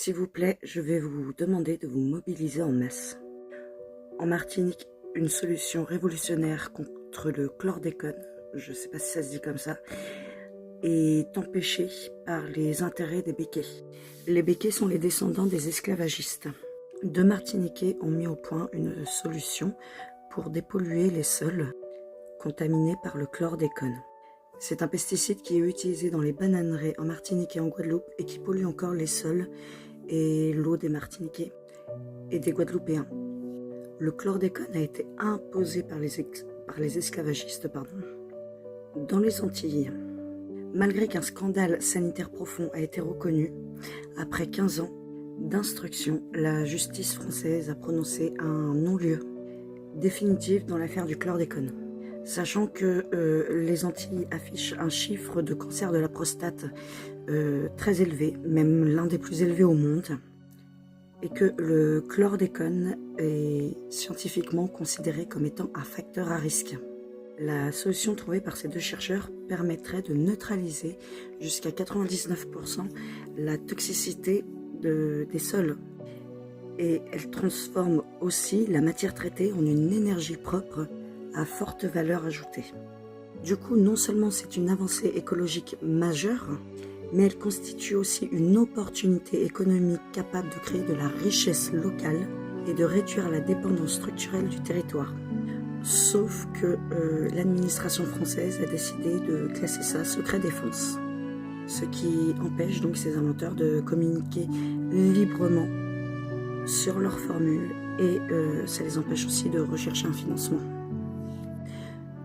S'il vous plaît, je vais vous demander de vous mobiliser en masse. En Martinique, une solution révolutionnaire contre le chlordécone, je ne sais pas si ça se dit comme ça, est empêchée par les intérêts des béquets. Les béquets sont les descendants des esclavagistes. Deux Martiniquais ont mis au point une solution pour dépolluer les sols contaminés par le chlordécone. C'est un pesticide qui est utilisé dans les bananeraies en Martinique et en Guadeloupe et qui pollue encore les sols et l'eau des Martiniquais et des Guadeloupéens. Le chlordécone a été imposé par les esclavagistes. Dans les Antilles, malgré qu'un scandale sanitaire profond a été reconnu, après 15 ans d'instruction, la justice française a prononcé un non-lieu définitif dans l'affaire du chlordécone. Sachant que les Antilles affichent un chiffre de cancer de la prostate très élevé, même l'un des plus élevés au monde, et que le chlordécone est scientifiquement considéré comme étant un facteur à risque. La solution trouvée par ces deux chercheurs permettrait de neutraliser jusqu'à 99% la toxicité des sols. Et elle transforme aussi la matière traitée en une énergie propre à forte valeur ajoutée. Du coup, non seulement c'est une avancée écologique majeure, mais elle constitue aussi une opportunité économique capable de créer de la richesse locale et de réduire la dépendance structurelle du territoire. Sauf que l'administration française a décidé de classer ça secret défense, ce qui empêche donc ces inventeurs de communiquer librement sur leurs formules et ça les empêche aussi de rechercher un financement.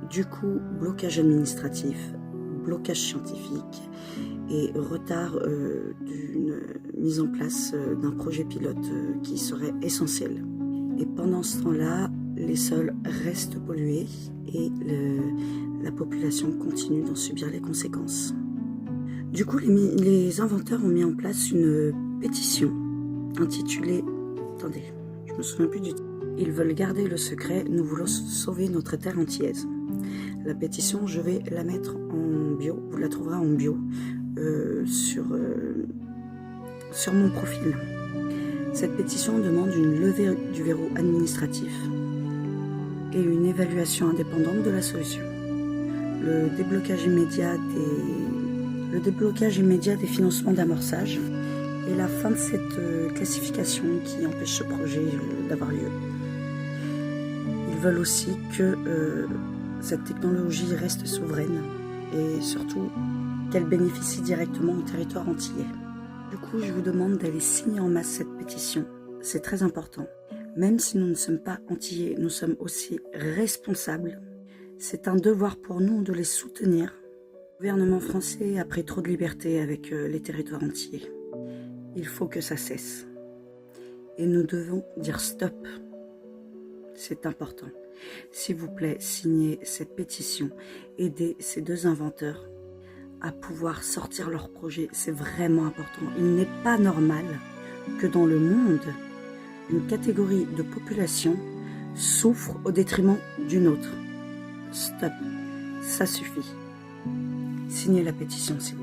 Du coup, blocage administratif, blocage scientifique et retard d'une mise en place d'un projet pilote qui serait essentiel. Et pendant ce temps-là, les sols restent pollués et la population continue d'en subir les conséquences. Du coup, les inventeurs ont mis en place une pétition intitulée... Attendez, je me souviens plus du titre. Ils veulent garder le secret, nous voulons sauver notre terre antillaise. La pétition, je vais la mettre en bio, vous la trouverez en bio sur mon profil. Cette pétition demande une levée du verrou administratif et une évaluation indépendante de la solution. Le déblocage immédiat des financements d'amorçage et la fin de cette classification qui empêche ce projet d'avoir lieu. Ils veulent aussi que cette technologie reste souveraine et surtout qu'elle bénéficie directement au territoire antillais. Du coup, je vous demande d'aller signer en masse cette pétition. C'est très important. Même si nous ne sommes pas antillais, nous sommes aussi responsables. C'est un devoir pour nous de les soutenir. Le gouvernement français a pris trop de liberté avec les territoires antillais. Il faut que ça cesse. Et nous devons dire stop. C'est important. S'il vous plaît, signez cette pétition. Aidez ces deux inventeurs à pouvoir sortir leur projet. C'est vraiment important. Il n'est pas normal que dans le monde, une catégorie de population souffre au détriment d'une autre. Stop. Ça suffit. Signez la pétition, s'il vous plaît.